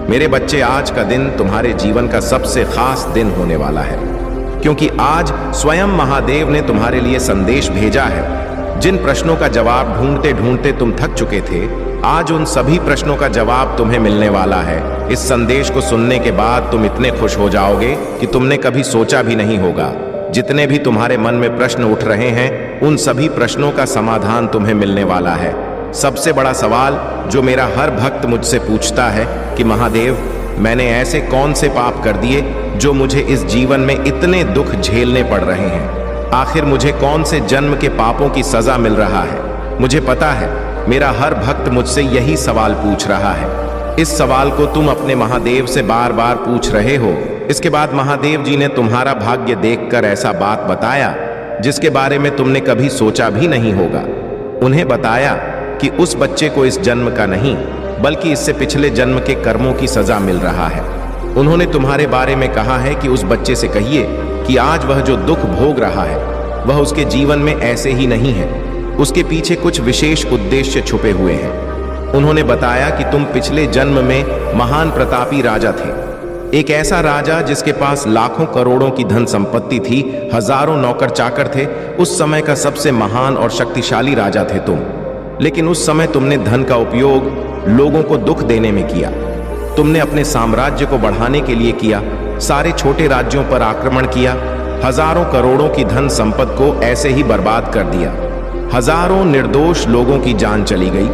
मेरे बच्चे, आज का दिन तुम्हारे जीवन का सबसे खास दिन होने वाला है, क्योंकि आज स्वयं महादेव ने तुम्हारे लिए संदेश भेजा है। जिन प्रश्नों का जवाब ढूंढते ढूंढते तुम थक चुके थे, आज उन सभी प्रश्नों का जवाब तुम्हें मिलने वाला है। इस संदेश को सुनने के बाद तुम इतने खुश हो जाओगे कि तुमने कभी सोचा भी नहीं होगा। जितने भी तुम्हारे मन में प्रश्न उठ रहे हैं, उन सभी प्रश्नों का समाधान तुम्हें मिलने वाला है। सबसे बड़ा सवाल जो मेरा हर भक्त मुझसे पूछता है कि महादेव, मैंने ऐसे कौन से पाप कर दिए जो मुझे इस जीवन में इतने दुख झेलने पड़ रहे हैं? आखिर मुझे कौन से जन्म के पापों की सजा मिल रहा है? मुझे पता है मेरा हर भक्त मुझसे यही सवाल पूछ रहा है। इस सवाल को तुम अपने महादेव से बार बार पूछ रहे हो। इसके बाद महादेव जी ने तुम्हारा भाग्य देखकर ऐसा बात बताया जिसके बारे में तुमने कभी सोचा भी नहीं होगा। उन्हें बताया कि उस बच्चे को इस जन्म का नहीं, बल्कि इससे पिछले जन्म के कर्मों की सजा मिल रहा है। उन्होंने तुम्हारे बारे में कहा है कि उस बच्चे से कहिए कि आज वह जो दुख भोग रहा है वह उसके जीवन में ऐसे ही नहीं है, उसके पीछे कुछ विशेष उद्देश्य छुपे हुए हैं। उन्होंने बताया कि तुम पिछले जन्म में महान प्रतापी राजा थे, एक ऐसा राजा जिसके पास लाखों करोड़ों की धन संपत्ति थी, हजारों नौकर चाकर थे। उस समय का सबसे महान और शक्तिशाली राजा थे तुम। लेकिन उस समय तुमने धन का उपयोग लोगों को दुख देने में किया। तुमने अपने साम्राज्य को बढ़ाने के लिए किया, सारे छोटे राज्यों पर आक्रमण किया, हजारों करोड़ों की धन संपत्ति को ऐसे ही बर्बाद कर दिया। हजारों निर्दोष लोगों की जान चली गई।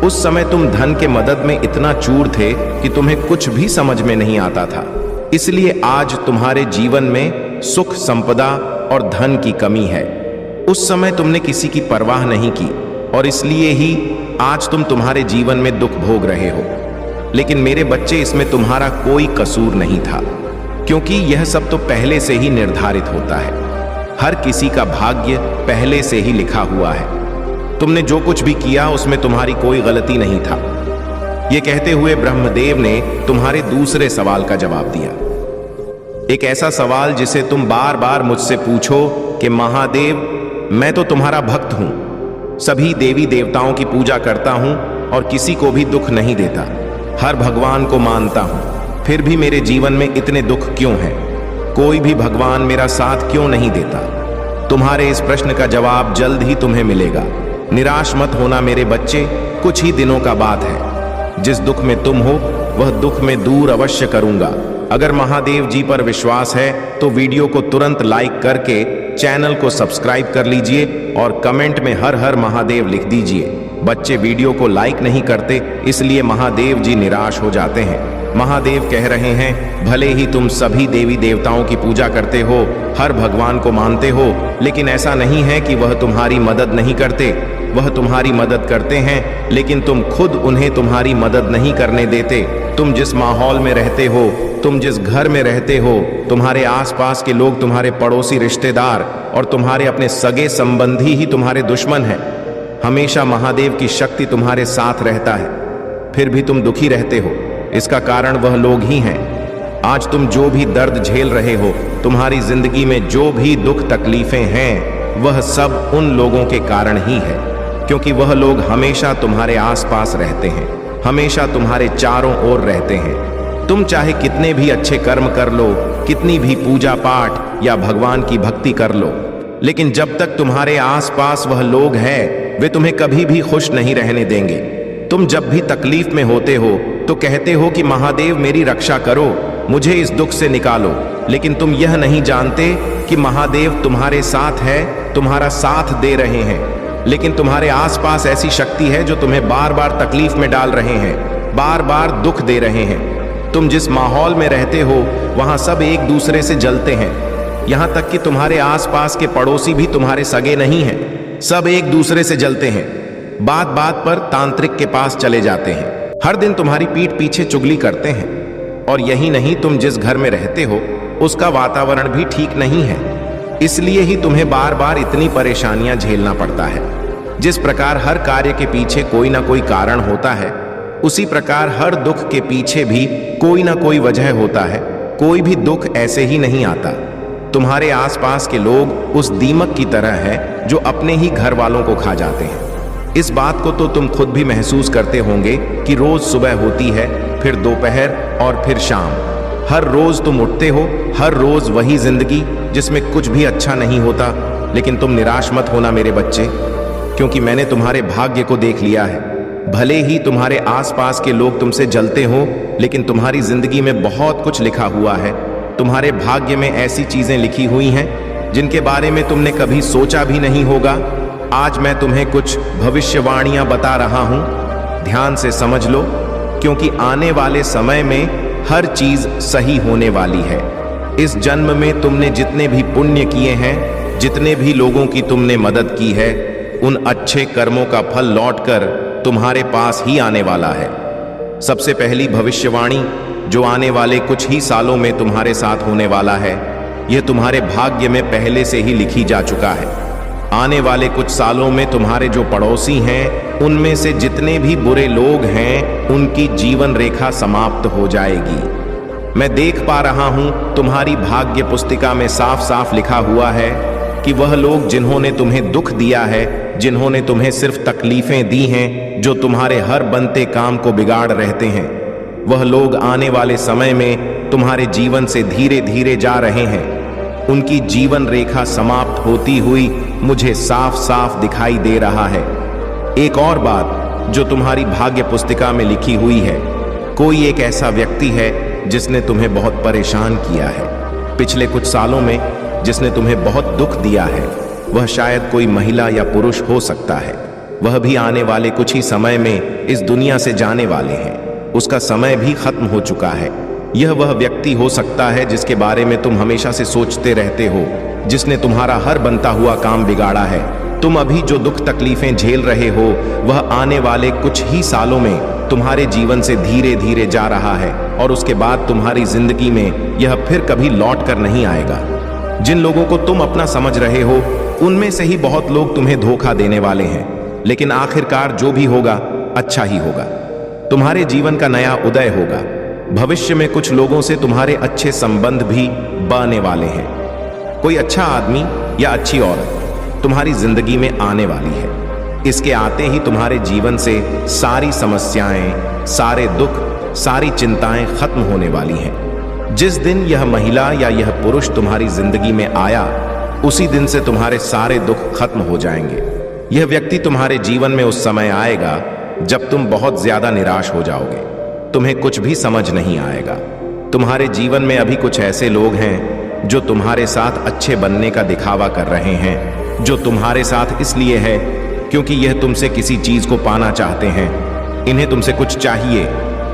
उस समय तुम धन के मदद में इतना चूर थे कि तुम्हें कुछ भी समझ में नहीं आता था। इसलिए आज तुम्हारे जीवन में सुख, संपदा और धन की कमी है। उस समय तुमने किसी की परवाह नहीं की और इसलिए ही आज तुम तुम्हारे जीवन में दुख भोग रहे हो। लेकिन मेरे बच्चे, इसमें तुम्हारा कोई कसूर नहीं था, क्योंकि यह सब तो पहले से ही निर्धारित होता है। हर किसी का भाग्य पहले से ही लिखा हुआ है। तुमने जो कुछ भी किया उसमें तुम्हारी कोई गलती नहीं था। यह कहते हुए ब्रह्मदेव ने तुम्हारे दूसरे सवाल का जवाब दिया, एक ऐसा सवाल जिसे तुम बार बार मुझसे पूछो कि महादेव, मैं तो तुम्हारा भक्त हूं, सभी देवी देवताओं की पूजा करता हूं और किसी को भी दुख नहीं देता, हर भगवान को मानता हूं, फिर भी मेरे जीवन में इतने दुख क्यों हैं? कोई भी भगवान मेरा साथ क्यों नहीं देता? तुम्हारे इस प्रश्न का जवाब जल्द ही तुम्हें मिलेगा। निराश मत होना मेरे बच्चे, कुछ ही दिनों का बात है। जिस दुख में तुम हो वह दुख मैं दूर अवश्य करूंगा। अगर महादेव जी पर विश्वास है तो वीडियो को तुरंत लाइक करके चैनल को सब्सक्राइब कर लीजिए और कमेंट में हर हर महादेव लिख दीजिए। बच्चे वीडियो को लाइक नहीं करते, इसलिए महादेव जी निराश हो जाते हैं। महादेव कह रहे हैं, भले ही तुम सभी देवी देवताओं की पूजा करते हो, हर भगवान को मानते हो, लेकिन ऐसा नहीं है कि वह तुम्हारी मदद नहीं करते। वह तुम्हारी मदद करते हैं, लेकिन तुम खुद उन्हें तुम्हारी मदद नहीं करने देते। तुम जिस माहौल में रहते हो, तुम जिस घर में रहते हो, तुम्हारे आसपास के लोग तुम्हारे पड़ोसी, रिश्तेदार और तुम्हारे अपने सगे संबंधी ही तुम्हारे दुश्मन हैं। हमेशा महादेव की शक्ति तुम्हारे साथ रहता है, फिर भी तुम दुखी रहते हो। इसका कारण वह लोग ही हैं। आज तुम जो भी दर्द झेल रहे हो, तुम्हारी जिंदगी में जो भी दुख तकलीफें हैं, वह सब उन लोगों के कारण ही है, क्योंकि वह लोग हमेशा तुम्हारे आसपास रहते हैं, हमेशा तुम्हारे चारों ओर रहते हैं। तुम चाहे कितने भी अच्छे कर्म कर लो, कितनी भी पूजा पाठ या भगवान की भक्ति कर लो, लेकिन जब तक तुम्हारे आसपास वह लोग हैं, वे तुम्हें कभी भी खुश नहीं रहने देंगे। तुम जब भी तकलीफ में होते हो तो कहते हो कि महादेव मेरी रक्षा करो, मुझे इस दुख से निकालो, लेकिन तुम यह नहीं जानते कि महादेव तुम्हारे साथ है, तुम्हारा साथ दे रहे हैं। लेकिन तुम्हारे आसपास ऐसी शक्ति है जो तुम्हें बार बार तकलीफ में डाल रहे हैं, बार बार दुख दे रहे हैं। तुम जिस माहौल में रहते हो वहां सब एक दूसरे से जलते हैं, यहां तक कि तुम्हारे आसपास के पड़ोसी भी तुम्हारे सगे नहीं हैं, सब एक दूसरे से जलते हैं। बात बात पर तांत्रिक के पास चले जाते हैं, हर दिन तुम्हारी पीठ पीछे चुगली करते हैं। और यही नहीं, तुम जिस घर में रहते हो उसका वातावरण भी ठीक नहीं है, इसलिए ही तुम्हें बार बार इतनी परेशानियां झेलना पड़ता है। जिस प्रकार हर कार्य के पीछे कोई ना कोई कारण होता है, उसी प्रकार हर दुख के पीछे भी कोई ना कोई वजह होता है। कोई भी दुख ऐसे ही नहीं आता। तुम्हारे आसपास के लोग उस दीमक की तरह है जो अपने ही घर वालों को खा जाते हैं। इस बात को तो तुम खुद भी महसूस करते होंगे कि रोज सुबह होती है, फिर दोपहर और फिर शाम। हर रोज तुम उठते हो, हर रोज वही जिंदगी जिसमें कुछ भी अच्छा नहीं होता। लेकिन तुम निराश मत होना मेरे बच्चे, क्योंकि मैंने तुम्हारे भाग्य को देख लिया है। भले ही तुम्हारे आसपास के लोग तुमसे जलते हो, लेकिन तुम्हारी जिंदगी में बहुत कुछ लिखा हुआ है। तुम्हारे भाग्य में ऐसी चीजें लिखी हुई हैं जिनके बारे में तुमने कभी सोचा भी नहीं होगा। आज मैं तुम्हें कुछ भविष्यवाणियां बता रहा हूं, ध्यान से समझ लो, क्योंकि आने वाले समय में हर चीज सही होने वाली है। इस जन्म में तुमने जितने भी पुण्य किए हैं, जितने भी लोगों की तुमने मदद की है, उन अच्छे कर्मों का फल लौटकर तुम्हारे पास ही आने वाला है। सबसे पहली भविष्यवाणी जो आने वाले कुछ ही सालों में तुम्हारे साथ होने वाला है, यह तुम्हारे भाग्य में पहले से ही लिखी जा चुका है। आने वाले कुछ सालों में तुम्हारे जो पड़ोसी हैं, उनमें से जितने भी बुरे लोग हैं, उनकी जीवन रेखा समाप्त हो जाएगी। मैं देख पा रहा हूं तुम्हारी भाग्य पुस्तिका में साफ साफ लिखा हुआ है कि वह लोग जिन्होंने तुम्हें दुख दिया है, जिन्होंने तुम्हें सिर्फ तकलीफें दी हैं, जो तुम्हारे हर बनते काम को बिगाड़ रहते हैं, वह लोग आने वाले समय में तुम्हारे जीवन से धीरे धीरे जा रहे हैं। उनकी जीवन रेखा समाप्त होती हुई मुझे साफ साफ दिखाई दे रहा है। एक और बात जो तुम्हारी भाग्य पुस्तिका में लिखी हुई है, कोई एक ऐसा व्यक्ति है जिसने तुम्हें बहुत परेशान किया है। पिछले कुछ सालों में जिसने तुम्हें बहुत दुख दिया है, वह शायद कोई महिला या पुरुष हो सकता है। वह भी आने वाले कुछ ही समय में इस दुनिया से जाने वाले हैं। उसका समय भी खत्म हो चुका है। यह वह व्यक्ति हो सकता है जिसके बारे में तुम हमेशा से सोचते रहते हो, जिसने तुम्हारा हर बनता हुआ काम बिगाड़ा है। तुम अभी जो दुख तकलीफें झेल रहे हो, वह आने वाले कुछ ही सालों में तुम्हारे जीवन से धीरे धीरे जा रहा है, और उसके बाद तुम्हारी जिंदगी में यह फिर कभी लौट कर नहीं आएगा। जिन लोगों को तुम अपना समझ रहे हो, उनमें से ही बहुत लोग तुम्हें धोखा देने वाले हैं, लेकिन आखिरकार जो भी होगा अच्छा ही होगा। तुम्हारे जीवन का नया उदय होगा। भविष्य में कुछ लोगों से तुम्हारे अच्छे संबंध भी बनने वाले हैं। कोई अच्छा आदमी या अच्छी औरत तुम्हारी जिंदगी में आने वाली है। इसके आते ही तुम्हारे जीवन से सारी समस्याएं, सारे दुख, सारी चिंताएं खत्म होने वाली हैं। जिस दिन यह महिला या यह पुरुष तुम्हारी जिंदगी में आया, उसी दिन से तुम्हारे सारे दुख खत्म हो जाएंगे। यह व्यक्ति तुम्हारे जीवन में उस समय आएगा जब तुम बहुत ज्यादा निराश हो जाओगे, तुम्हें कुछ भी समझ नहीं आएगा। तुम्हारे जीवन में अभी कुछ ऐसे लोग हैं जो तुम्हारे साथ अच्छे बनने का दिखावा कर रहे हैं, जो तुम्हारे साथ इसलिए है क्योंकि यह तुमसे किसी चीज को पाना चाहते हैं। इन्हें तुमसे कुछ चाहिए,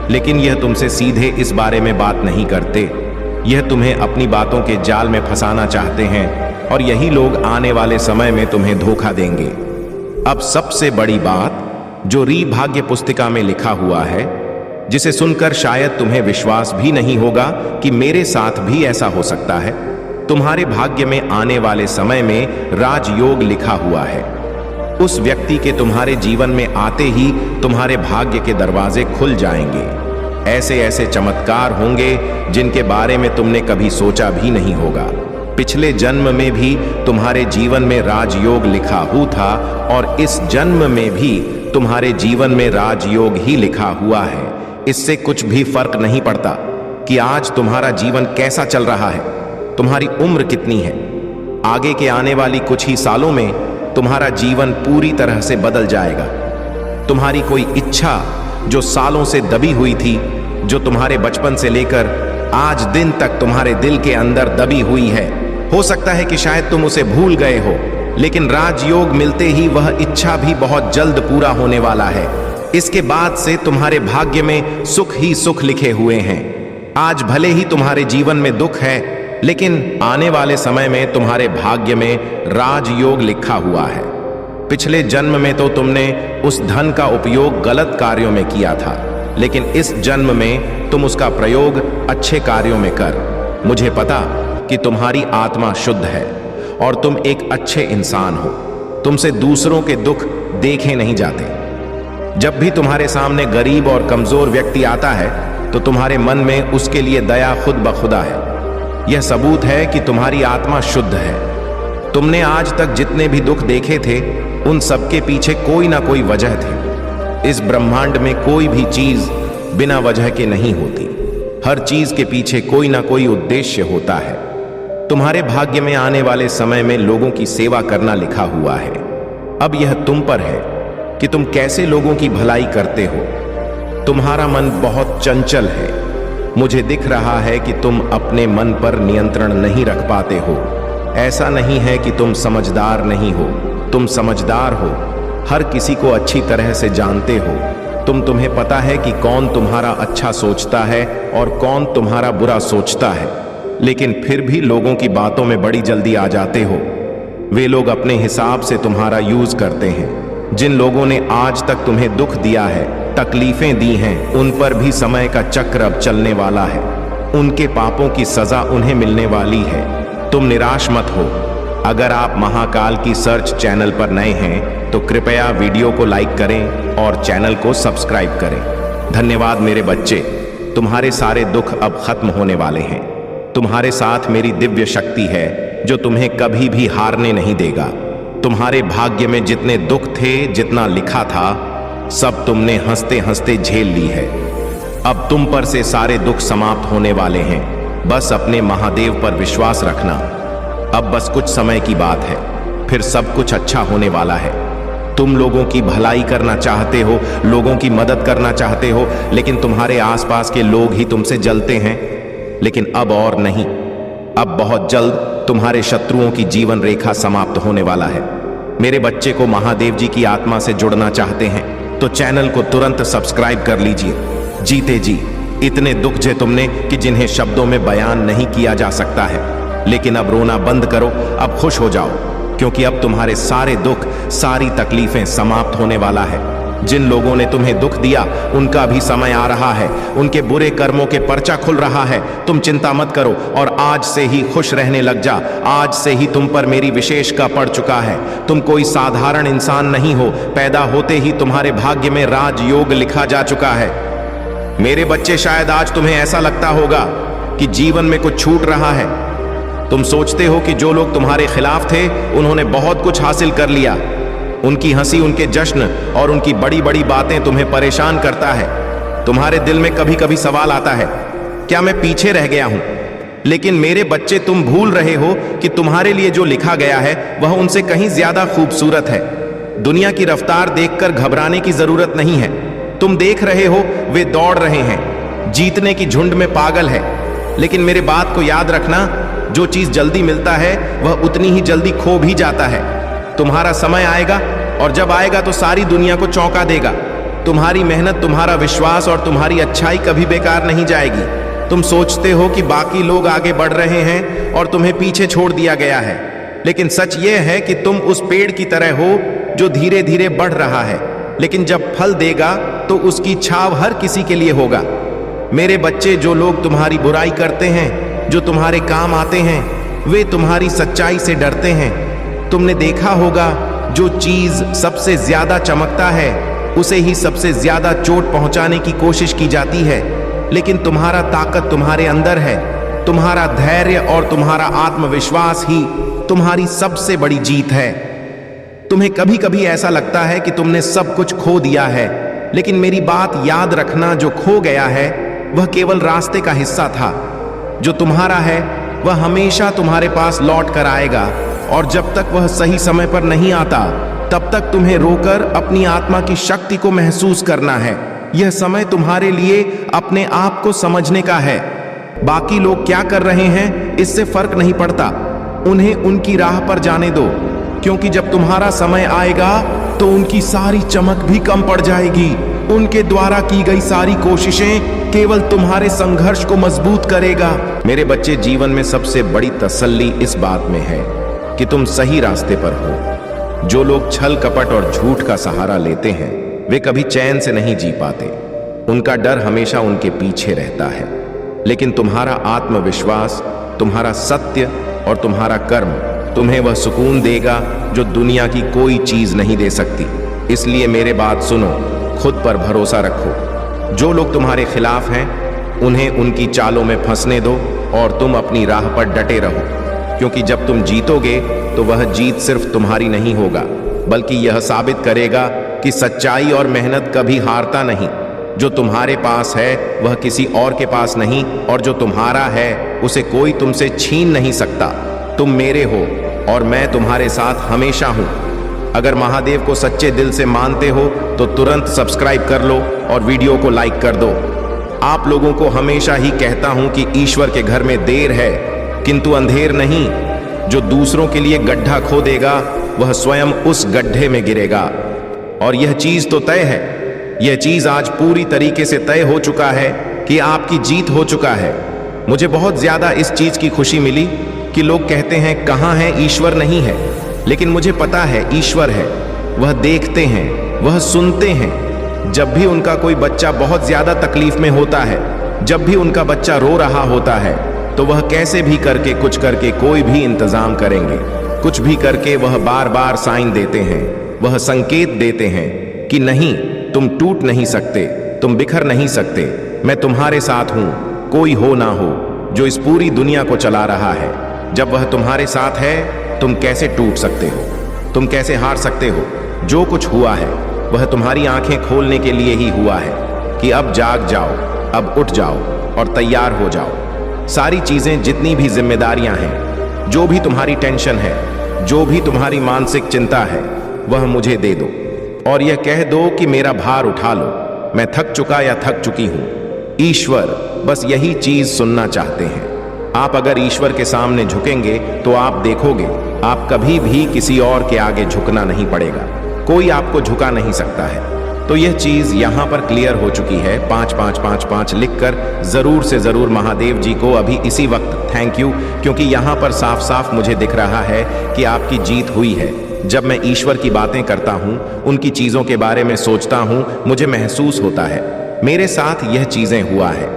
लेकिन यह तुमसे सीधे इस बारे में बात नहीं करते। यह तुम्हें अपनी बातों के जाल में फंसाना चाहते हैं, और यही लोग आने वाले समय में तुम्हें धोखा देंगे। अब सबसे बड़ी बात जो री भाग्य पुस्तिका में लिखा हुआ है, जिसे सुनकर शायद तुम्हें विश्वास भी नहीं होगा कि मेरे साथ भी ऐसा हो सकता है। तुम्हारे भाग्य में आने वाले समय में राजयोग लिखा हुआ है। उस व्यक्ति के तुम्हारे जीवन में आते ही तुम्हारे भाग्य के दरवाजे खुल जाएंगे। ऐसे ऐसे चमत्कार होंगे जिनके बारे में तुमने कभी सोचा भी नहीं होगा। पिछले जन्म में भी तुम्हारे जीवन में राजयोग लिखा हुआ था, और इस जन्म में भी तुम्हारे जीवन में राजयोग ही लिखा हुआ है। इससे कुछ भी फर्क नहीं पड़ता कि आज तुम्हारा जीवन कैसा चल रहा है, तुम्हारी उम्र कितनी है। आगे के आने वाली कुछ ही सालों में तुम्हारा जीवन पूरी तरह से बदल जाएगा। तुम्हारी कोई इच्छा जो सालों से दबी हुई थी, जो तुम्हारे बचपन से लेकर आज दिन तक तुम्हारे दिल के अंदर दबी हुई है, हो सकता है कि शायद तुम उसे भूल गए हो, लेकिन राजयोग मिलते ही वह इच्छा भी बहुत जल्द पूरा होने वाला है। इसके बाद से तुम्हारे भाग्य में सुख ही सुख लिखे हुए हैं। आज भले ही तुम्हारे जीवन में दुख है, लेकिन आने वाले समय में तुम्हारे भाग्य में राजयोग लिखा हुआ है। पिछले जन्म में तो तुमने उस धन का उपयोग गलत कार्यों में किया था, लेकिन इस जन्म में तुम उसका प्रयोग अच्छे कार्यों में कर। मुझे पता कि तुम्हारी आत्मा शुद्ध है और तुम एक अच्छे इंसान हो। तुमसे दूसरों के दुख देखे नहीं जाते। जब भी तुम्हारे सामने गरीब और कमजोर व्यक्ति आता है, तो तुम्हारे मन में उसके लिए दया खुद ब खुदा है। यह सबूत है कि तुम्हारी आत्मा शुद्ध है। तुमने आज तक जितने भी दुख देखे थे उन सबके पीछे कोई ना कोई वजह थी। इस ब्रह्मांड में कोई भी चीज बिना वजह के नहीं होती। हर चीज के पीछे कोई ना कोई उद्देश्य होता है। तुम्हारे भाग्य में आने वाले समय में लोगों की सेवा करना लिखा हुआ है। अब यह तुम पर है कि तुम कैसे लोगों की भलाई करते हो। तुम्हारा मन बहुत चंचल है। मुझे दिख रहा है कि तुम अपने मन पर नियंत्रण नहीं रख पाते हो। ऐसा नहीं है कि तुम समझदार नहीं हो, तुम समझदार हो। हर किसी को अच्छी तरह से जानते हो। तुम्हें पता है कि कौन तुम्हारा अच्छा सोचता है और कौन तुम्हारा बुरा सोचता है, लेकिन फिर भी लोगों की बातों में बड़ी जल्दी आ जाते हो। वे लोग अपने हिसाब से तुम्हारा यूज करते हैं। जिन लोगों ने आज तक तुम्हें दुख दिया है, तकलीफें दी हैं, उन पर भी समय का चक्र अब चलने वाला है। उनके पापों की सजा उन्हें मिलने वाली है। तुम निराश मत हो। अगर आप महाकाल की सर्च चैनल पर नए हैं तो कृपया वीडियो को लाइक करें और चैनल को सब्सक्राइब करें। धन्यवाद मेरे बच्चे। तुम्हारे सारे दुख अब खत्म होने वाले हैं। तुम्हारे साथ मेरी दिव्य शक्ति है जो तुम्हें कभी भी हारने नहीं देगा। तुम्हारे भाग्य में जितने दुख थे, जितना लिखा था, सब तुमने हंसते हंसते झेल ली है। अब तुम पर से सारे दुख समाप्त होने वाले हैं। बस अपने महादेव पर विश्वास रखना। अब बस कुछ समय की बात है, फिर सब कुछ अच्छा होने वाला है। तुम लोगों की भलाई करना चाहते हो, लोगों की मदद करना चाहते हो, लेकिन तुम्हारे आसपास के लोग ही तुमसे जलते हैं। लेकिन अब और नहीं। अब बहुत जल्द तुम्हारे शत्रुओं की जीवन रेखा समाप्त होने वाला है। मेरे बच्चे को महादेव जी की आत्मा से जुड़ना चाहते हैं तो चैनल को तुरंत सब्सक्राइब कर लीजिए। जीते जी इतने दुख झे तुमने कि जिन्हें शब्दों में बयान नहीं किया जा सकता है। लेकिन अब रोना बंद करो, अब खुश हो जाओ, क्योंकि अब तुम्हारे सारे दुख, सारी तकलीफें समाप्त होने वाला है। जिन लोगों ने तुम्हें दुख दिया उनका भी समय आ रहा है। उनके बुरे कर्मों के पर्चा खुल रहा है। तुम चिंता मत करो और आज से ही खुश रहने लग जा। आज से ही तुम पर मेरी विशेष का पड़ चुका है। तुम कोई साधारण इंसान नहीं हो। पैदा होते ही तुम्हारे भाग्य में राजयोग लिखा जा चुका है। मेरे बच्चे, शायद आज तुम्हें ऐसा लगता होगा कि जीवन में कुछ छूट रहा है। तुम सोचते हो कि जो लोग तुम्हारे खिलाफ थे उन्होंने बहुत कुछ हासिल कर लिया। उनकी हंसी, उनके जश्न और उनकी बड़ी बड़ी बातें तुम्हें परेशान करता है। तुम्हारे दिल में कभी कभी सवाल आता है, क्या मैं पीछे रह गया हूं? लेकिन मेरे बच्चे, तुम भूल रहे हो कि तुम्हारे लिए जो लिखा गया है वह उनसे कहीं ज्यादा खूबसूरत है। दुनिया की रफ्तार देखकर घबराने की जरूरत नहीं है। तुम देख रहे हो वे दौड़ रहे हैं, जीतने की झुंड में पागल है। लेकिन मेरे बात को याद रखना, जो चीज जल्दी मिलता है वह उतनी ही जल्दी खो भी जाता है। तुम्हारा समय आएगा और जब आएगा तो सारी दुनिया को चौंका देगा। तुम्हारी मेहनत, तुम्हारा विश्वास और तुम्हारी अच्छाई कभी बेकार नहीं जाएगी। तुम सोचते हो कि बाकी लोग आगे बढ़ रहे हैं और तुम्हें पीछे छोड़ दिया गया है, लेकिन सच यह है कि तुम उस पेड़ की तरह हो जो धीरे धीरे बढ़ रहा है, लेकिन जब फल देगा तो उसकी छाव हर किसी के लिए होगा। मेरे बच्चे, जो लोग तुम्हारी बुराई करते हैं, जो तुम्हारे काम आते हैं, वे तुम्हारी सच्चाई से डरते हैं। तुमने देखा होगा, जो चीज सबसे ज्यादा चमकता है उसे ही सबसे ज्यादा चोट पहुंचाने की कोशिश की जाती है। लेकिन तुम्हारा ताकत तुम्हारे अंदर है। तुम्हारा धैर्य और तुम्हारा आत्मविश्वास ही तुम्हारी सबसे बड़ी जीत है। तुम्हें कभी कभी ऐसा लगता है कि तुमने सब कुछ खो दिया है, लेकिन मेरी बात याद रखना, जो खो गया है वह केवल रास्ते का हिस्सा था। जो तुम्हारा है वह हमेशा तुम्हारे पास लौट कर आएगा, और जब तक वह सही समय पर नहीं आता तब तक तुम्हें रोकर अपनी आत्मा की शक्ति को महसूस करना है। यह समय तुम्हारे लिए अपने आप को समझने का है। बाकी लोग क्या कर रहे हैं इससे फर्क नहीं पड़ता। उन्हें उनकी राह पर जाने दो, क्योंकि जब तुम्हारा समय आएगा तो उनकी सारी चमक भी कम पड़ जाएगी। उनके द्वारा की गई सारी कोशिशें केवल तुम्हारे संघर्ष को मजबूत करेगा। मेरे बच्चे, जीवन में सबसे बड़ी तसल्ली इस बात में है कि तुम सही रास्ते पर हो। जो लोग छल कपट और झूठ का सहारा लेते हैं वे कभी चैन से नहीं जी पाते। उनका डर हमेशा उनके पीछे रहता है। लेकिन तुम्हारा आत्मविश्वास, तुम्हारा सत्य और तुम्हारा कर्म तुम्हें वह सुकून देगा जो दुनिया की कोई चीज नहीं दे सकती। इसलिए मेरे बात सुनो, खुद पर भरोसा रखो। जो लोग तुम्हारे खिलाफ हैं उन्हें उनकी चालों में फंसने दो और तुम अपनी राह पर डटे रहो, क्योंकि जब तुम जीतोगे तो वह जीत सिर्फ तुम्हारी नहीं होगा, बल्कि यह साबित करेगा कि सच्चाई और मेहनत कभी हारता नहीं। जो तुम्हारे पास है वह किसी और के पास नहीं, और जो तुम्हारा है उसे कोई तुमसे छीन नहीं सकता। तुम मेरे हो और मैं तुम्हारे साथ हमेशा हूं। अगर महादेव को सच्चे दिल से मानते हो तो तुरंत सब्सक्राइब कर लो और वीडियो को लाइक कर दो। आप लोगों को हमेशा ही कहता हूं कि ईश्वर के घर में देर है किंतु अंधेर नहीं। जो दूसरों के लिए गड्ढा खोदेगा वह स्वयं उस गड्ढे में गिरेगा। और यह चीज तो तय है, यह चीज आज पूरी तरीके से तय हो चुका है कि आपकी जीत हो चुका है। मुझे बहुत ज्यादा इस चीज की खुशी मिली कि लोग कहते हैं कहां है ईश्वर, नहीं है। लेकिन मुझे पता है ईश्वर है। वह देखते हैं, वह सुनते हैं। जब भी उनका कोई बच्चा बहुत ज्यादा तकलीफ में होता है, जब भी उनका बच्चा रो रहा होता है, तो वह कैसे भी करके कुछ करके कोई भी इंतजाम करेंगे। कुछ भी करके वह बार बार साइन देते हैं, वह संकेत देते हैं कि नहीं, तुम टूट नहीं सकते, तुम बिखर नहीं सकते, मैं तुम्हारे साथ हूं। कोई हो ना हो जो इस पूरी दुनिया को चला रहा है, जब वह तुम्हारे साथ है तुम कैसे टूट सकते हो, तुम कैसे हार सकते हो। जो कुछ हुआ है वह तुम्हारी आंखें खोलने के लिए ही हुआ है कि अब जाग जाओ, अब उठ जाओ और तैयार हो जाओ। सारी चीजें, जितनी भी जिम्मेदारियां हैं, जो भी तुम्हारी टेंशन है, जो भी तुम्हारी मानसिक चिंता है, वह मुझे दे दो और यह कह दो कि मेरा भार उठा लो, मैं थक चुका या थक चुकी हूं। ईश्वर बस यही चीज सुनना चाहते हैं। आप अगर ईश्वर के सामने झुकेंगे तो आप देखोगे आप कभी भी किसी और के आगे झुकना नहीं पड़ेगा, कोई आपको झुका नहीं सकता है। तो यह चीज यहां पर क्लियर हो चुकी है। 5555 लिखकर जरूर से जरूर महादेव जी को अभी इसी वक्त थैंक यू, क्योंकि यहां पर साफ साफ मुझे दिख रहा है कि आपकी जीत हुई है। जब मैं ईश्वर की बातें करता हूं, उनकी चीजों के बारे में सोचता हूं, मुझे महसूस होता है मेरे साथ यह चीजें हुआ है।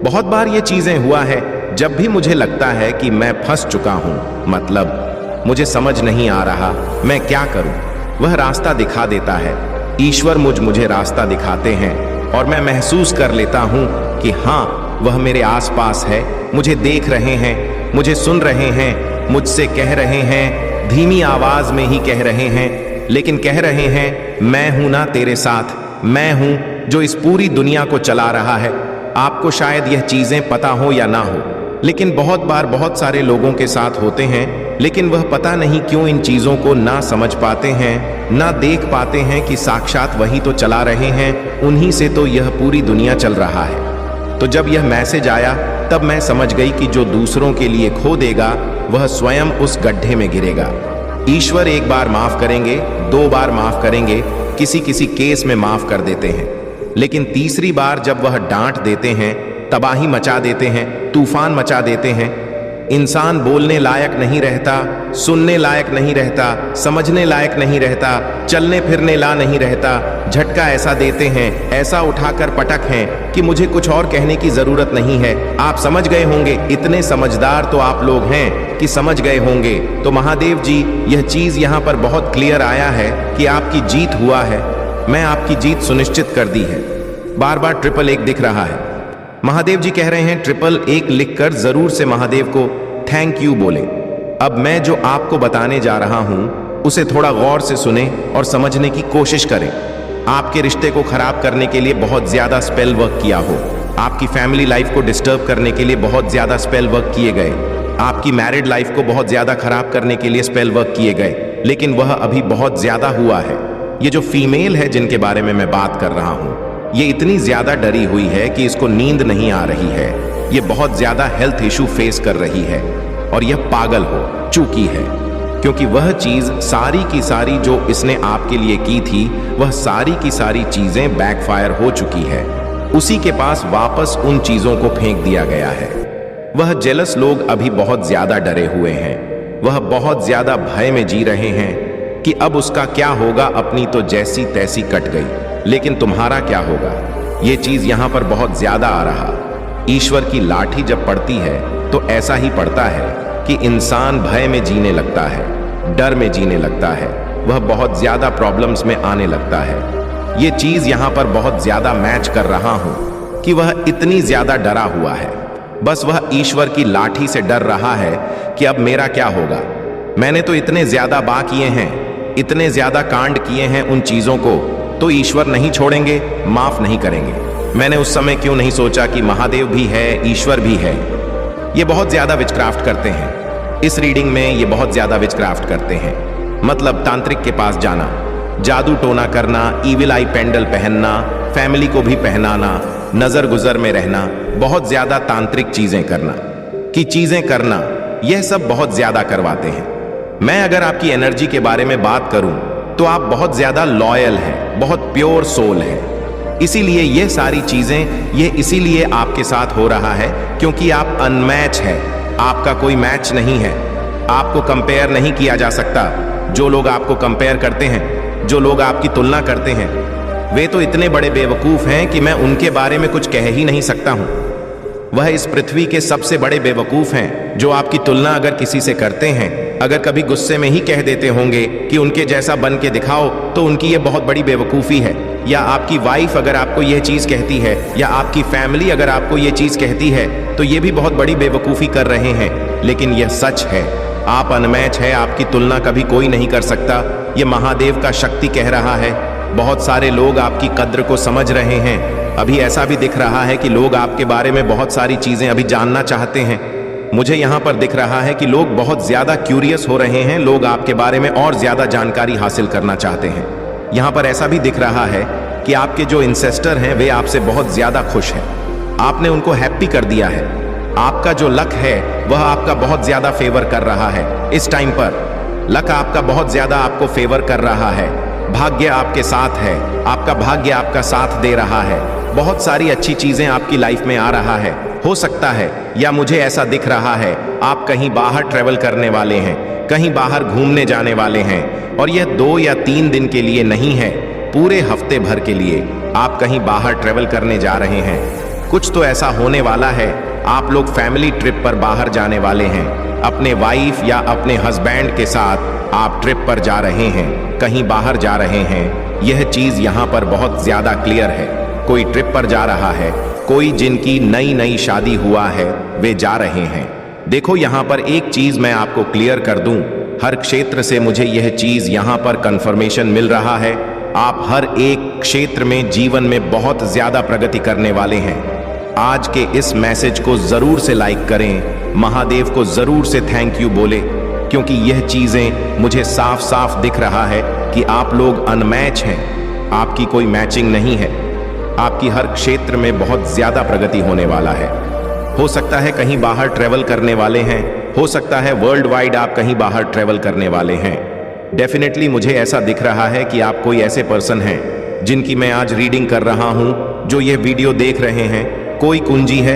बहुत बार ये चीजें हुआ है जब भी मुझे लगता है कि मैं फंस चुका हूं, मतलब मुझे समझ नहीं आ रहा मैं क्या करूं। वह रास्ता दिखा देता है, ईश्वर मुझे रास्ता दिखाते हैं और मैं महसूस कर लेता हूं कि हाँ, वह मेरे आसपास है, मुझे देख रहे हैं, मुझे सुन रहे हैं, मुझसे कह रहे हैं, धीमी आवाज में ही कह रहे हैं, लेकिन कह रहे हैं मैं हूं ना तेरे साथ, मैं हूं जो इस पूरी दुनिया को चला रहा है। आपको शायद यह चीजें पता हो या ना हो, लेकिन बहुत बार बहुत सारे लोगों के साथ होते हैं, लेकिन वह पता नहीं क्यों इन चीजों को ना समझ पाते हैं, ना देख पाते हैं कि साक्षात वही तो चला रहे हैं, उन्हीं से तो यह पूरी दुनिया चल रहा है। तो जब यह मैसेज आया तब मैं समझ गई कि जो दूसरों के लिए खो देगा वह स्वयं उस गड्ढे में गिरेगा। ईश्वर एक बार माफ करेंगे, 2 बार माफ करेंगे, किसी किसी केस में माफ कर देते हैं, लेकिन तीसरी बार जब वह डांट देते हैं, तबाही मचा देते हैं, तूफान मचा देते हैं, इंसान बोलने लायक नहीं रहता, सुनने लायक नहीं रहता, समझने लायक नहीं रहता, चलने फिरने ला नहीं रहता, झटका ऐसा देते हैं, ऐसा उठाकर पटक हैं कि मुझे कुछ और कहने की जरूरत नहीं है। आप समझ गए होंगे, इतने समझदार तो आप लोग हैं कि समझ गए होंगे। तो महादेव जी, यह चीज यहाँ पर बहुत क्लियर आया है कि आपकी जीत हुआ है, मैं आपकी जीत सुनिश्चित कर दी है। बार बार 111 दिख रहा है। महादेव जी कह रहे हैं 111 लिखकर जरूर से महादेव को थैंक यू बोले। अब मैं जो आपको बताने जा रहा हूं उसे थोड़ा गौर से सुने और समझने की कोशिश करें। आपके रिश्ते को खराब करने के लिए बहुत ज्यादा स्पेल वर्क किया हो, आपकी फैमिली लाइफ को डिस्टर्ब करने के लिए बहुत ज्यादा स्पेल वर्क किए गए, आपकी मैरिड लाइफ को बहुत ज्यादा खराब करने के लिए स्पेल वर्क किए गए, लेकिन वह अभी बहुत ज्यादा हुआ है। ये जो फीमेल है जिनके बारे में मैं बात कर रहा हूं, ये इतनी ज्यादा डरी हुई है कि इसको नींद नहीं आ रही है, ये बहुत ज्यादा हेल्थ इशू फेस कर रही है और यह पागल हो चुकी है, क्योंकि वह चीज सारी की सारी जो इसने आपके लिए की थी, वह सारी की सारी चीजें बैकफायर हो चुकी है। उसी के पास वापस उन चीजों को फेंक दिया गया है। वह जेलस लोग अभी बहुत ज्यादा डरे हुए हैं, वह बहुत ज्यादा भय में जी रहे हैं कि अब उसका क्या होगा, अपनी तो जैसी तैसी कट गई, लेकिन तुम्हारा क्या होगा। ये चीज यहां पर बहुत ज्यादा आ रहा। ईश्वर की लाठी जब पड़ती है तो ऐसा ही पड़ता है कि इंसान भय में जीने लगता है, डर में जीने लगता है, वह बहुत ज्यादा प्रॉब्लम्स में आने लगता है। ये चीज यहां पर बहुत ज्यादा मैच कर रहा हूं कि वह इतनी ज्यादा डरा हुआ है, बस वह ईश्वर की लाठी से डर रहा है कि अब मेरा क्या होगा। मैंने तो इतने ज्यादा बा किए हैं, इतने ज्यादा कांड किए हैं उन चीजों को, तो ईश्वर नहीं छोड़ेंगे, माफ नहीं करेंगे। मैंने उस समय क्यों नहीं सोचा कि महादेव भी है, ईश्वर भी है। ये बहुत ज्यादा विचक्राफ्ट करते हैं। इस रीडिंग में ये बहुत ज्यादा विचक्राफ्ट करते हैं, मतलब तांत्रिक के पास जाना, जादू टोना करना, ईविल आई पेंडल पहनना, फैमिली को भी पहनाना, नजर गुजर में रहना, बहुत ज्यादा तांत्रिक चीजें करना, यह सब बहुत ज्यादा करवाते हैं। मैं अगर आपकी एनर्जी के बारे में बात करूं तो आप बहुत ज्यादा लॉयल हैं, बहुत प्योर सोल है। इसीलिए ये सारी चीजें ये इसीलिए आपके साथ हो रहा है क्योंकि आप अनमैच है, आपका कोई मैच नहीं है, आपको कंपेयर नहीं किया जा सकता। जो लोग आपको कंपेयर करते हैं, जो लोग आपकी तुलना करते हैं, वे तो इतने बड़े बेवकूफ हैं कि मैं उनके बारे में कुछ कह ही नहीं सकता हूं। वह इस पृथ्वी के सबसे बड़े बेवकूफ हैं जो आपकी तुलना अगर किसी से करते हैं, अगर कभी गुस्से में ही कह देते होंगे कि उनके जैसा बन के दिखाओ, तो उनकी ये बहुत बड़ी बेवकूफ़ी है। या आपकी वाइफ अगर आपको यह चीज़ कहती है, या आपकी फैमिली अगर आपको ये चीज़ कहती है, तो ये भी बहुत बड़ी बेवकूफ़ी कर रहे हैं। लेकिन यह सच है, आप अनमैच है, आपकी तुलना कभी कोई नहीं कर सकता। ये महादेव का शक्ति कह रहा है। बहुत सारे लोग आपकी कद्र को समझ रहे हैं। अभी ऐसा भी दिख रहा है कि लोग आपके बारे में बहुत सारी चीज़ें अभी जानना चाहते हैं। मुझे यहाँ पर दिख रहा है कि लोग बहुत ज़्यादा क्यूरियस हो रहे हैं, लोग आपके बारे में और ज़्यादा जानकारी हासिल करना चाहते हैं। यहाँ पर ऐसा भी दिख रहा है कि आपके जो इंसेस्टर हैं वे आपसे बहुत ज़्यादा खुश हैं, आपने उनको हैप्पी कर दिया है। आपका जो लक है वह आपका बहुत ज़्यादा फेवर कर रहा है। इस टाइम पर लक आपका बहुत ज़्यादा आपको फेवर कर रहा है। भाग्य आपके साथ है, आपका भाग्य आपका साथ दे रहा है। बहुत सारी अच्छी चीज़ें आपकी लाइफ में आ रहा है। हो सकता है, या मुझे ऐसा दिख रहा है, आप कहीं बाहर ट्रेवल करने वाले हैं, कहीं बाहर घूमने जाने वाले हैं। और यह 2 या 3 दिन के लिए नहीं है, पूरे हफ्ते भर के लिए आप कहीं बाहर ट्रेवल करने जा रहे हैं। कुछ तो ऐसा होने वाला है, आप लोग फैमिली ट्रिप पर बाहर जाने वाले हैं। अपने वाइफ या अपने हस्बैंड के साथ आप ट्रिप पर जा रहे हैं, कहीं बाहर जा रहे हैं। यह चीज़ यहाँ पर बहुत ज़्यादा क्लियर है। कोई ट्रिप पर जा रहा है, कोई जिनकी नई नई शादी हुआ है वे जा रहे हैं। देखो यहाँ पर एक चीज़ मैं आपको क्लियर कर दूं, हर क्षेत्र से मुझे यह चीज़ यहाँ पर कंफर्मेशन मिल रहा है। आप हर एक क्षेत्र में जीवन में बहुत ज़्यादा प्रगति करने वाले हैं। आज के इस मैसेज को ज़रूर से लाइक करें, महादेव को ज़रूर से थैंक यू बोले, क्योंकि यह चीज़ें मुझे साफ साफ दिख रहा है कि आप लोग अनमैच हैं, आपकी कोई मैचिंग नहीं है। आपकी हर क्षेत्र में बहुत ज़्यादा प्रगति होने वाला है। हो सकता है कहीं बाहर ट्रैवल करने वाले हैं, हो सकता है वर्ल्ड वाइड आप कहीं बाहर ट्रैवल करने वाले हैं। डेफिनेटली मुझे ऐसा दिख रहा है कि आप कोई ऐसे पर्सन हैं जिनकी मैं आज रीडिंग कर रहा हूं, जो ये वीडियो देख रहे हैं। कोई कुंजी है,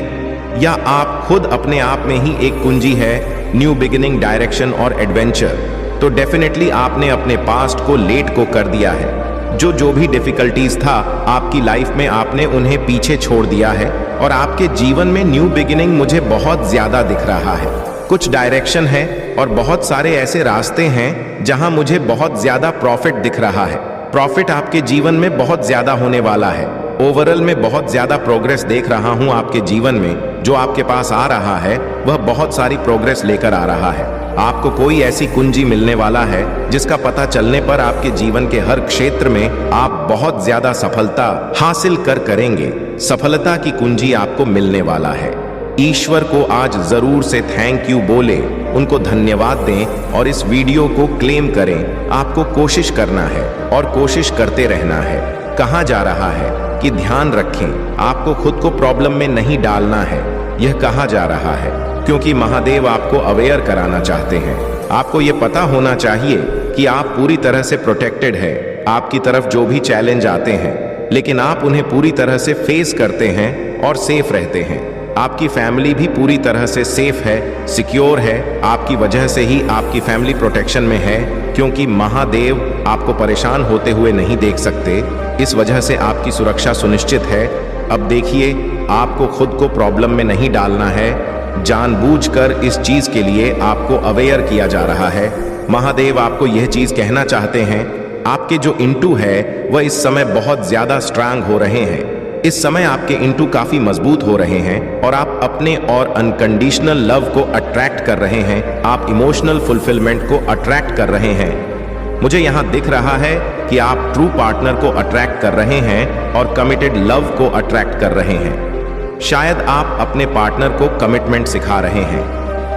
या आप खुद अपने आप में ही एक कुंजी है, न्यू बिगिनिंग, डायरेक्शन और एडवेंचर। तो डेफिनेटली आपने अपने पास्ट को लेट को कर दिया है। जो भी डिफिकल्टीज था आपकी लाइफ में, आपने उन्हें पीछे छोड़ दिया है और आपके जीवन में न्यू बिगिनिंग मुझे बहुत ज्यादा दिख रहा है। कुछ डायरेक्शन है और बहुत सारे ऐसे रास्ते हैं जहां मुझे बहुत ज्यादा प्रॉफिट दिख रहा है। प्रॉफिट आपके जीवन में बहुत ज्यादा होने वाला है। ओवरऑल में बहुत ज्यादा प्रोग्रेस देख रहा हूं आपके जीवन में। जो आपके पास आ रहा है वह बहुत सारी प्रोग्रेस लेकर आ रहा है। आपको कोई ऐसी कुंजी मिलने वाला है जिसका पता चलने पर आपके जीवन के हर क्षेत्र में आप बहुत ज्यादा सफलता हासिल करेंगे। सफलता की कुंजी आपको मिलने वाला है। ईश्वर को आज जरूर से थैंक यू बोले, उनको धन्यवाद दें और इस वीडियो को क्लेम करें। आपको कोशिश करना है और कोशिश करते रहना है। कहाँ जा रहा है कि ध्यान रखें, आपको खुद को प्रॉब्लम में नहीं डालना है। यह कहाँ जा रहा है, क्योंकि महादेव आपको अवेयर कराना चाहते हैं। आपको यह पता होना चाहिए कि आप पूरी तरह से प्रोटेक्टेड है। आपकी तरफ जो भी चैलेंज आते हैं, लेकिन आप उन्हें पूरी तरह से फेस करते हैं और सेफ रहते हैं। आपकी फैमिली भी पूरी तरह से सेफ है, सिक्योर है। आपकी वजह से ही आपकी फैमिली प्रोटेक्शन में है, क्योंकि महादेव आपको परेशान होते हुए नहीं देख सकते। इस वजह से आपकी सुरक्षा सुनिश्चित है। अब देखिए, आपको खुद को प्रॉब्लम में नहीं डालना है। जानबूझकर इस चीज के लिए आपको अवेयर किया जा रहा है। महादेव आपको यह चीज कहना चाहते हैं, आपके जो इंटू है वह इस समय बहुत ज्यादा स्ट्रांग हो रहे हैं। इस समय आपके इंटू काफी मजबूत हो रहे हैं और आप अपने और अनकंडीशनल लव को अट्रैक्ट कर रहे हैं। आप इमोशनल फुलफिलमेंट को अट्रैक्ट कर रहे हैं। मुझे यहां दिख रहा है कि आप ट्रू पार्टनर को अट्रैक्ट कर रहे हैं और कमिटेड लव को अट्रैक्ट कर रहे हैं। शायद आप अपने पार्टनर को कमिटमेंट सिखा रहे हैं,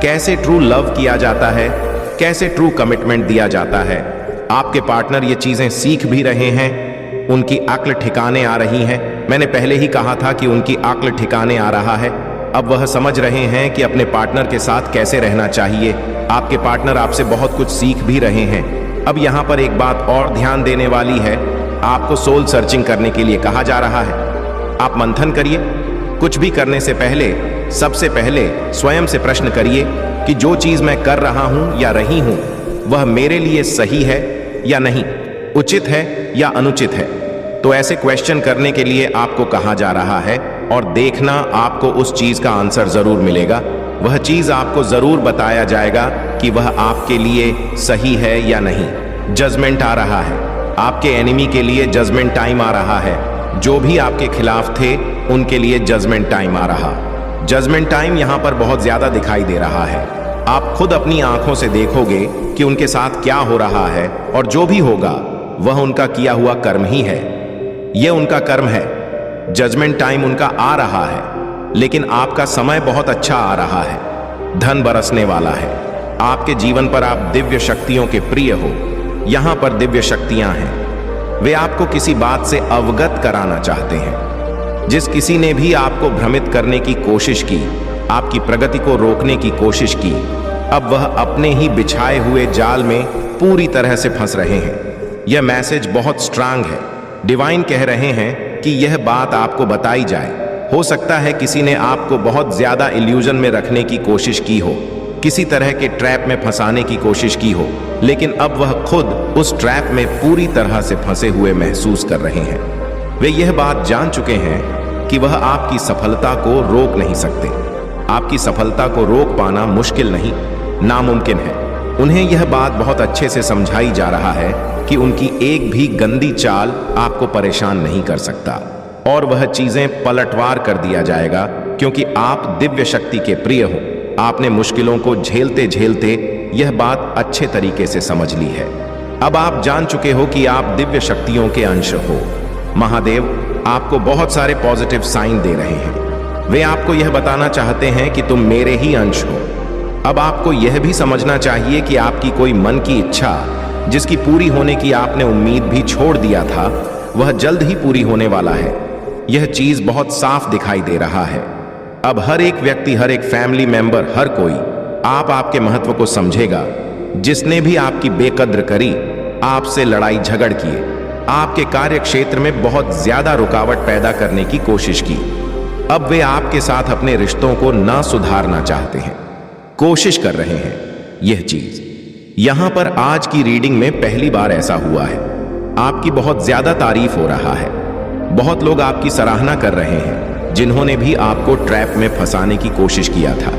कैसे ट्रू लव किया जाता है, कैसे ट्रू कमिटमेंट दिया जाता है। आपके पार्टनर ये चीजें सीख भी रहे हैं, उनकी अक्ल ठिकाने आ रही है। मैंने पहले ही कहा था कि उनकी अक्ल ठिकाने आ रहा है। अब वह समझ रहे हैं कि अपने पार्टनर के साथ कैसे रहना चाहिए। आपके पार्टनर आपसे बहुत कुछ सीख भी रहे हैं। अब यहाँ पर एक बात और ध्यान देने वाली है, आपको सोल सर्चिंग करने के लिए कहा जा रहा है। आप मंथन करिए। कुछ भी करने से पहले सबसे पहले स्वयं से प्रश्न करिए कि जो चीज मैं कर रहा हूं या रही हूं वह मेरे लिए सही है या नहीं, उचित है या अनुचित है। तो ऐसे क्वेश्चन करने के लिए आपको कहा जा रहा है और देखना, आपको उस चीज का आंसर जरूर मिलेगा। वह चीज आपको जरूर बताया जाएगा कि वह आपके लिए सही है या नहीं। जजमेंट आ रहा है, आपके एनिमी के लिए जजमेंट टाइम आ रहा है। जो भी आपके खिलाफ थे उनके लिए जजमेंट टाइम आ रहा। जजमेंट टाइम यहाँ पर बहुत ज्यादा दिखाई दे रहा है। आप खुद अपनी आंखों से देखोगे कि उनके साथ क्या हो रहा है और जो भी होगा वह उनका किया हुआ कर्म ही है। यह उनका कर्म है। जजमेंट टाइम उनका आ रहा है, लेकिन आपका समय बहुत अच्छा आ रहा है। धन बरसने वाला है। आपके जीवन पर आप दिव्य शक्तियों के प्रिय हो। यहां पर दिव्य शक्तियां हैं। वे आपको किसी बात से अवगत कराना चाहते हैं। जिस किसी ने भी आपको भ्रमित करने की कोशिश की, आपकी प्रगति को रोकने की कोशिश की, अब वह अपने ही बिछाए हुए जाल में पूरी तरह से फंस रहे हैं। यह मैसेज बहुत स्ट्रांग है। डिवाइन कह रहे हैं कि यह बात आपको बताई जाए। हो सकता है किसी ने आपको बहुत ज्यादा इल्यूजन में रखने की कोशिश की हो, किसी तरह के ट्रैप में फंसाने की कोशिश की हो, लेकिन अब वह खुद उस ट्रैप में पूरी तरह से फंसे हुए महसूस कर रहे हैं। वे यह बात जान चुके हैं कि वह आपकी सफलता को रोक नहीं सकते। आपकी सफलता को रोक पाना मुश्किल नहीं, नामुमकिन है। उन्हें यह बात बहुत अच्छे से समझाई जा रहा है कि उनकी एक भी गंदी चाल आपको परेशान नहीं कर सकता और वह चीजें पलटवार कर दिया जाएगा, क्योंकि आप दिव्य शक्ति के प्रिय हो। आपने मुश्किलों को झेलते झेलते यह बात अच्छे तरीके से समझ ली है। अब आप जान चुके हो कि आप दिव्य शक्तियों के अंश हो। महादेव आपको बहुत सारे पॉजिटिव साइन दे रहे हैं। वे आपको यह बताना चाहते हैं कि तुम मेरे ही अंश हो। अब आपको यह भी समझना चाहिए कि आपकी कोई मन की इच्छा, जिसकी पूरी होने की आपने उम्मीद भी छोड़ दिया था, वह जल्द ही पूरी होने वाला है। यह चीज बहुत साफ दिखाई दे रहा है। अब हर एक व्यक्ति, हर एक फैमिली मेंबर, हर कोई आपके महत्व को समझेगा। जिसने भी आपकी बेकद्र करी, आपसे लड़ाई झगड़ किए, आपके कार्य क्षेत्र में बहुत ज्यादा रुकावट पैदा करने की कोशिश की, अब वे आपके साथ अपने रिश्तों को ना सुधारना चाहते हैं, कोशिश कर रहे हैं। यह चीज यहां पर आज की रीडिंग में पहली बार ऐसा हुआ है। आपकी बहुत ज्यादा तारीफ हो रहा है। बहुत लोग आपकी सराहना कर रहे हैं, जिन्होंने भी आपको ट्रैप में फंसाने की कोशिश किया था।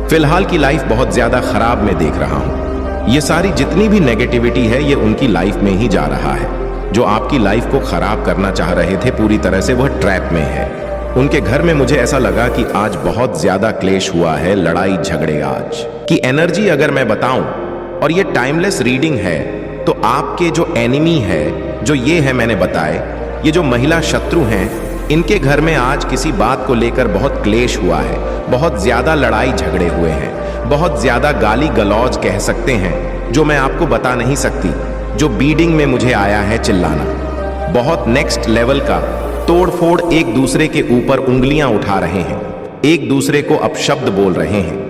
फिलहाल की लाइफ बहुत ज्यादा खराब मैं देख रहा हूं। ये सारी जितनी भी नेगेटिविटी है, ये उनकी लाइफ में ही जा रहा है। जो आपकी लाइफ को खराब करना चाह रहे थे पूरी तरह से, वह ट्रैप में है। उनके घर में मुझे ऐसा लगा कि आज बहुत ज्यादा क्लेश हुआ है, लड़ाई झगड़े आज की एनर्जी अगर मैं बताऊं, और ये टाइमलेस रीडिंग है, तो आपके जो एनिमी है, जो ये है मैंने बताए, ये जो महिला शत्रु हैं, इनके घर में आज किसी बात को लेकर बहुत क्लेश हुआ है, बहुत ज्यादा लड़ाई झगड़े हुए हैं, बहुत ज्यादा गाली गलौज कह सकते हैं, जो मैं आपको बता नहीं सकती। जो बीडिंग में मुझे आया है चिल्लाना, बहुत नेक्स्ट लेवल का तोड़फोड़, एक दूसरे के ऊपर उंगलियां उठा रहे हैं, एक दूसरे को अपशब्द बोल रहे हैं।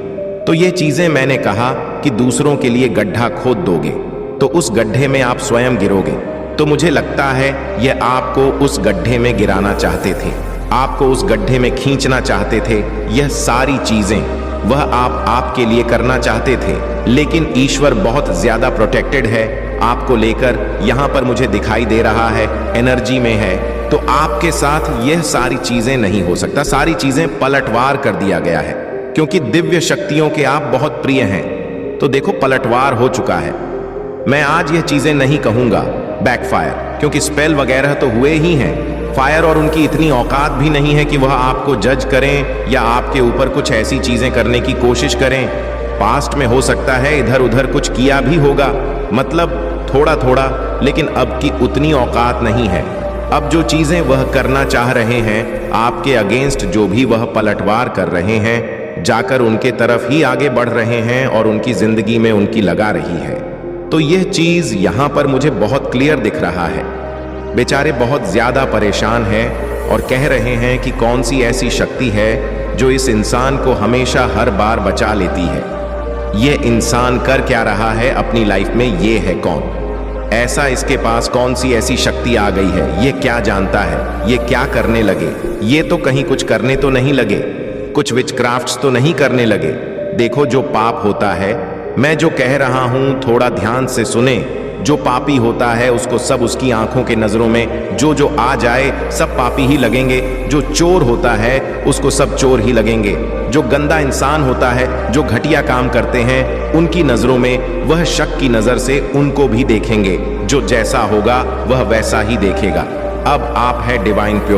तो ये चीजें मैंने कहा कि दूसरों के लिए गड्ढा खोद दोगे तो उस गड्ढे में आप स्वयं गिरोगे। तो मुझे लगता है ये आपको उस गड्ढे में गिराना चाहते थे, आपको उस गड्ढे में खींचना चाहते थे। यह सारी चीजें वह आपके लिए करना चाहते थे, लेकिन ईश्वर बहुत ज्यादा प्रोटेक्टेड है आपको लेकर। यहां पर मुझे दिखाई दे रहा है, एनर्जी में है, तो आपके साथ यह सारी चीजें नहीं हो सकता। सारी चीजें पलटवार कर दिया गया है, क्योंकि दिव्य शक्तियों के आप बहुत प्रिय हैं। तो देखो पलटवार हो चुका है। मैं आज यह चीजें नहीं कहूंगा बैकफायर, क्योंकि स्पेल वगैरह तो हुए ही हैं, फायर और उनकी इतनी औकात भी नहीं है कि वह आपको जज करें या आपके ऊपर कुछ ऐसी चीजें करने की कोशिश करें। पास्ट में हो सकता है इधर उधर कुछ किया भी होगा, मतलब थोड़ा थोड़ा, लेकिन अब की उतनी औकात नहीं है। अब जो चीजें वह करना चाह रहे हैं, आपके अगेंस्ट जो भी वह पलटवार कर रहे हैं, जाकर उनके तरफ ही आगे बढ़ रहे हैं और उनकी जिंदगी में उनकी लगा रही है। तो यह चीज यहां पर मुझे बहुत क्लियर दिख रहा है। बेचारे बहुत ज्यादा परेशान हैं और कह रहे हैं कि कौन सी ऐसी शक्ति है जो इस इंसान को हमेशा हर बार बचा लेती है। ये इंसान कर क्या रहा है अपनी लाइफ में, ये है कौन? ऐसा इसके पास कौन सी ऐसी शक्ति आ गई है? ये क्या जानता है? ये क्या करने लगे? ये तो कहीं कुछ करने तो नहीं लगे, कुछ विचक्राफ्ट्स तो नहीं करने लगे। देखो जो पाप होता है, मैं जो कह रहा हूं थोड़ा ध्यान से सुने। जो पापी होता है उसको सब उसकी आंखों के नजरों में जो जो आ जाए सब पापी ही लगेंगे। जो चोर होता है उसको सब चोर ही लगेंगे। जो गंदा इंसान होता है, जो घटिया काम करते हैं, उनकी नजरों में वह शक की नजर से उनको भी देखेंगे। जो जैसा होगा वह वैसा ही देखेगा। अब आप है डिवाइन प्योर।